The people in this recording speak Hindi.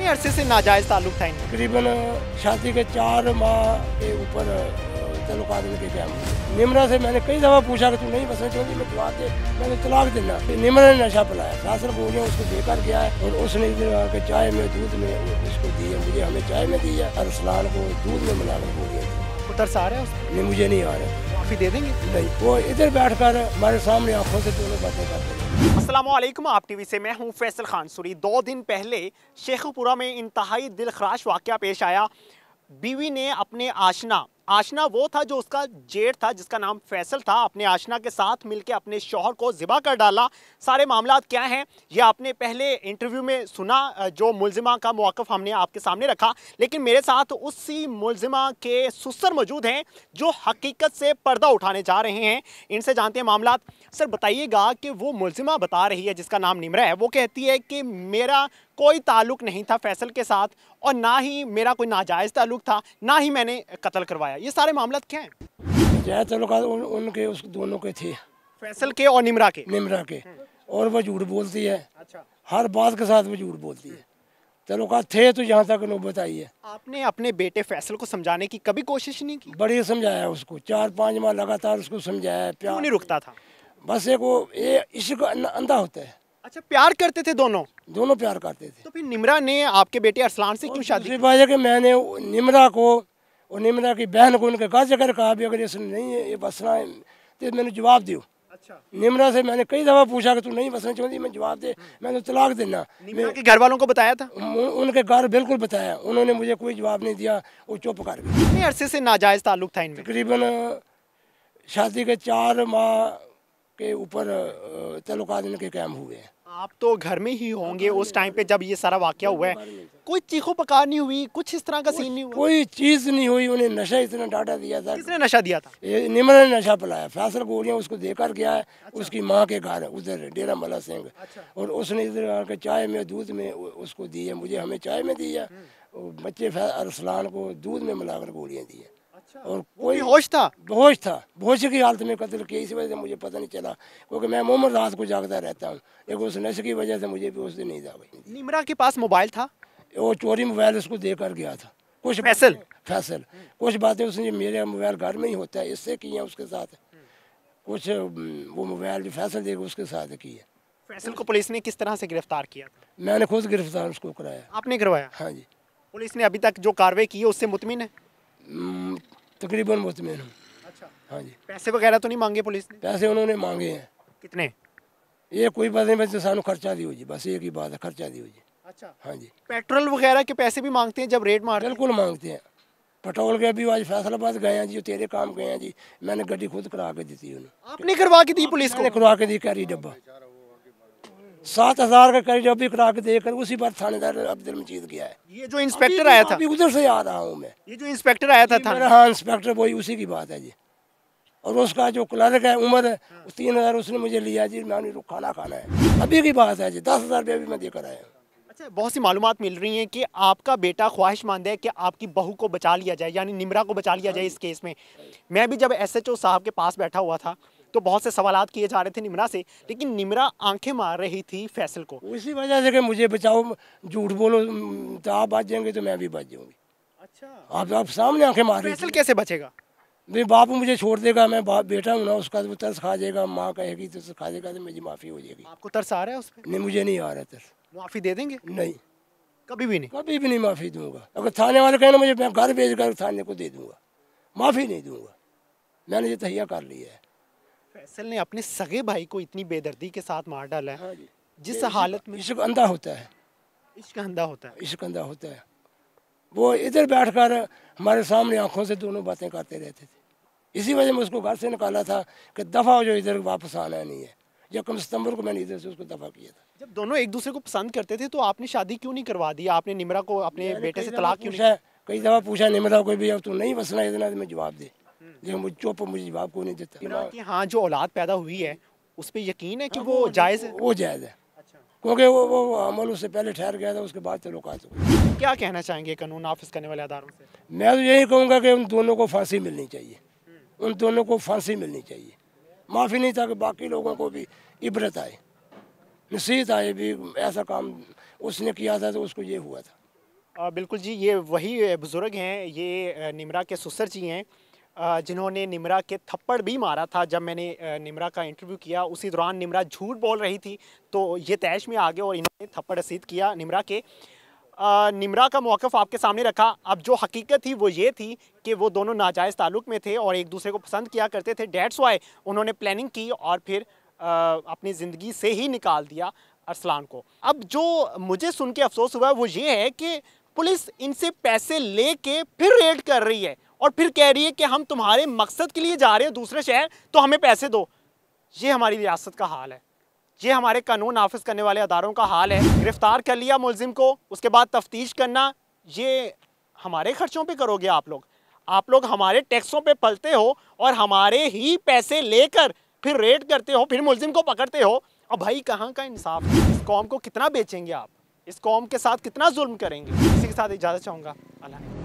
अरसे से नाजायज ताल्लुक था इनका? तकरीबन शादी के 4 माह के ऊपर ताल्लुकात इनके क्या हुए। निमरा से मैंने कई दफ़ा पूछा कि तू नहीं बसना चाहती, मैं जवाब दे, मैंने तलाक देना। निमरा ने नशा पिलाया, फैसल गोलियाँ उसको देकर गया है और उसने इधर के चाय में दूध में उसको दी है, मुझे हमें चाय में दी है, अरसलान को दूध में मिलाकर गोलियाँ दी। उतर सा आ रहा है उसमें? नहीं, मुझे नहीं आ रहा। माफी दे देंगे? नहीं, वो इधर बैठ कर हमारे सामने आंखों से दोनों बातें करते हैं। अस्सलामुअलैकुम, आप टीवी से मैं हूं फैसल खान सूरी। 2 दिन पहले शेखुपुरा में इंतहाई दिलखराश वाक़या पेश आया। बीवी ने अपने आशना वो था जो उसका जेठ था, जिसका नाम फैसल था, अपने आशना के साथ मिलकर अपने शौहर को ज़िबा कर डाला। सारे मामलात क्या हैं ये आपने पहले इंटरव्यू में सुना, जो मुलजिमा का मौक़िफ़ हमने आपके सामने रखा। लेकिन मेरे साथ उसी मुलजिमा के सुसर मौजूद हैं जो हकीकत से पर्दा उठाने जा रहे हैं। इनसे जानते हैं मामलात। सर बताइएगा कि वो मुलजिमा बता रही है जिसका नाम निमरा है, वो कहती है कि मेरा कोई ताल्लुक नहीं था फैसल के साथ और ना ही मेरा कोई नाजायज़ ताल्लुक था, ना ही मैंने कत्ल करवाया। ये सारे मामलात क्या हैं? जायज़ ताल्लुकात उनके उस दोनों के थे, फैसल के और निमरा के। और वो झूठ बोलती है। अच्छा, हर बात के साथ वो झूठ बोलती है। ताल्लुकात थे तो यहाँ तक नौबत आई है। आपने अपने बेटे फैसल को समझाने की कभी कोशिश नहीं की? बड़ी समझाया उसको, 4-5 माह लगातार उसको समझाया। क्यों प्यार नहीं रुकता था? बस एक वो ये इश्क अंधा होता है। अच्छा, प्यार करते थे दोनों प्यार करते थे। तो फिर निमरा ने आपके बेटे अरसलान से क्यों शादी दूसरी बात है कि मैंने निमरा को और निमरा की बहन को उनके घर जाकर कहा भी अगर इसने नहीं है ये बसना है तो मैंने जवाब दियो। अच्छा, निमरा से मैंने कई दफ़ा पूछा कि तू नहीं बसना चाहती, मैं जवाब दे, मैंने तलाक देना। निमरा के घर वालों को बताया था? उनके घर बिल्कुल बताया, उन्होंने मुझे कोई जवाब नहीं दिया, वो चुप कर गए। कितने अरसे से नाजायज ताल्लुक था इनमें? तकरीबन शादी के 4 माह के ऊपर ताल्लुकात इनके कायम हुए हैं। आप तो घर में ही होंगे उस टाइम पे जब ये सारा वाकया हुआ है। कोई चीखो पकार नहीं हुई, कुछ इस तरह का सीन नहीं हुआ? कोई चीज़ नहीं हुई। उन्हें नशा इतना डाटा दिया था। किसने नशा दिया था? ये निमरा ने नशा पिलाया, फैसल गोलियाँ उसको देकर गया है। उसकी माँ के घर उधर डेरा मला सिंह, और उसने इधर आके चाय में दूध में उसको दी है, मुझे हमें चाय में दी है, और बच्चे अरसलान को दूध में मिलाकर गोलियाँ दी है। और कोई होश था? बेहोश की हालत में कत्ल किया, इसी वजह से मुझे पता नहीं चला, क्योंकि मैं मोमन रात को जागता रहता हूँ, लेकिन उस नशे की वजह से मुझे भी उस दिन नहीं जा गई। निमरा के पास मोबाइल था? वो चोरी मोबाइल उसको देकर गया था। कुछ फैसल कुछ बातें उसने, मेरे मोबाइल घर में ही होता है, इससे की है उसके साथ। कुछ वो मोबाइल जो फैसल देगा उसके साथ की है। फैसल को पुलिस ने किस तरह से गिरफ्तार किया था? मैंने खुद गिरफ्तार उसको कराया। आपने करवाया? हाँ जी। पुलिस ने अभी तक जो कार्रवाई की है उससे मुतमिन है? तकरीबन मुतमिन हूँ। अच्छा, हाँ जी। पैसे वगैरह तो नहीं मांगे पुलिस ने? पैसे उन्होंने मांगे हैं। कितने? ये कोई बात नहीं, बस सानू खर्चा दी जी, बस एक ही बात है, खर्चा दी जी। अच्छा, हाँ जी। पेट्रोल वगैरह के पैसे भी मांगते हैं जब रेड मारते हैं? बिल्कुल मांगते हैं। पेट्रोल के भी आज फैसलाबाद गए हैं जी, तेरे काम गए हैं जी, मैंने गड्डी खुद करा के दी थी उन्हें। आपने करवा के दी पुलिस को? करवा के दी कैरी डब्बा, 7,000 का कैरी डब्बी करा के देकर उसी बार थानेदार अब्दुल मजीद गया है। ये जो इंस्पेक्टर आया था? अभी उधर से आ रहा हूँ मैं। ये जो इंस्पेक्टर आया था थाने? हाँ, इंस्पेक्टर वही उसी की बात है जी। और उसका जो क्लर्क है उमर है, 3,000 उसने मुझे लिया जी, मैंने खाना खाना है, अभी की बात है जी। 10,000 रुपया भी मैं देकर आया हूँ। अच्छा, बहुत सी मालूमात मिल रही हैं कि आपका बेटा ख्वाहिशमंद है कि आपकी बहू को बचा लिया जाए, यानी निमरा को बचा लिया जाए इस केस में। मैं भी जब SHO साहब के पास बैठा हुआ था तो बहुत से सवालात किए जा रहे थे निमरा से, लेकिन निमरा आंखें मार रही थी फैसल को। उसी वजह से कि मुझे बचाओ, झूठ बोलो तो आप बच जाएंगे तो मैं भी बच जाऊंगी। अच्छा, आप सामने आंखें मार रही फैसल कैसे बचेगा? भाई बाप मुझे छोड़ देगा, मैं बाप बेटा हूँ ना, उसका तो तरस खा जाएगा, माँ कहेगी तो खा जाएगा, तो मेरी माफ़ी हो जाएगी। आपको तरस आ रहा है उस पर? नहीं, मुझे नहीं आ रहा तरस। माफ़ी दे देंगे? नहीं, कभी भी नहीं? कभी भी नहीं माफ़ी दूंगा। अगर थाने वाले कहना मुझे, मैं घर भेज कर थाने को दे दूंगा, माफ़ी नहीं दूंगा। मैंने ये तहिया कर लिया है। फैसल ने अपने सगे भाई को इतनी बेदर्दी के साथ मार डाला है। हाँ जी। जिस हालत में इश्क अंधा होता है, इश्क अंधा होता है। इश्क अंधा होता है। वो इधर बैठकर हमारे सामने आंखों से दोनों बातें करते रहते थे, इसी वजह में उसको घर से निकाला था कि दफ़ा हो जो, इधर वापस आना नहीं है। 1 सितंबर को मैंने इधर से उसको दफ़ा किया था। जब दोनों एक दूसरे को पसंद करते थे तो आपने शादी क्यों नहीं करवा दी? आपने निमरा को अपने बेटे से तलाक क्यों नहीं? कई दफ़ा पूछा निमरा को भी, अब तू नहीं बसना इतना, मैं जवाब दे, लेकिन मुझे चुप, मुझे जवाब को नहीं देता। निमरा की हाँ जो औलाद पैदा हुई है उस पर यकीन है कि वो जायज़ है? वो जायज़ है। अच्छा, क्योंकि वो अमल उससे पहले ठहर गया था, उसके बाद तल्लुकात हुए। क्या कहना चाहेंगे कानून नाफिज करने वाले अदारों से? मैं तो यही कहूँगा कि उन दोनों को फांसी मिलनी चाहिए, उन दोनों को फांसी मिलनी चाहिए। माफ़ी नहीं, ताकि बाकी लोगों को भी इबरत आए, नसीहत आए भी, ऐसा काम उसने किया था तो उसको ये हुआ था। बिल्कुल जी, ये वही बुज़ुर्ग हैं, ये निमरा के सुसर जी हैं, जिन्होंने निमरा के थप्पड़ भी मारा था। जब मैंने निमरा का इंटरव्यू किया उसी दौरान निमरा झूठ बोल रही थी, तो ये तैश में आ गए और इन्होंने थप्पड़ रसीद किया निमरा के। निमरा का मौक़िफ़ आपके सामने रखा। अब जो हकीकत थी वो ये थी कि वो दोनों नाजायज़ ताल्लुक़ में थे और एक दूसरे को पसंद किया करते थे। डैट्स वाई उन्होंने प्लानिंग की और फिर अपनी ज़िंदगी से ही निकाल दिया अरसलान को। अब जो मुझे सुन के अफसोस हुआ वो ये है कि पुलिस इनसे पैसे लेके फिर रेड कर रही है और फिर कह रही है कि हम तुम्हारे मकसद के लिए जा रहे हैं दूसरे शहर, तो हमें पैसे दो। ये हमारी रियासत का हाल है, ये हमारे कानून नाफिज करने वाले अदारों का हाल है। गिरफ्तार कर लिया मुलजिम को, उसके बाद तफ्तीश करना, ये हमारे खर्चों पे करोगे आप लोग। आप लोग हमारे टैक्सों पे पलते हो और हमारे ही पैसे लेकर फिर रेड करते हो, फिर मुलजिम को पकड़ते हो। अब भाई कहाँ का इंसाफ है? इस कौम को कितना बेचेंगे आप? इस कौम के साथ कितना जुल्म करेंगे? इसी के साथ इजाज़त चाहूँगा। अल्लाह।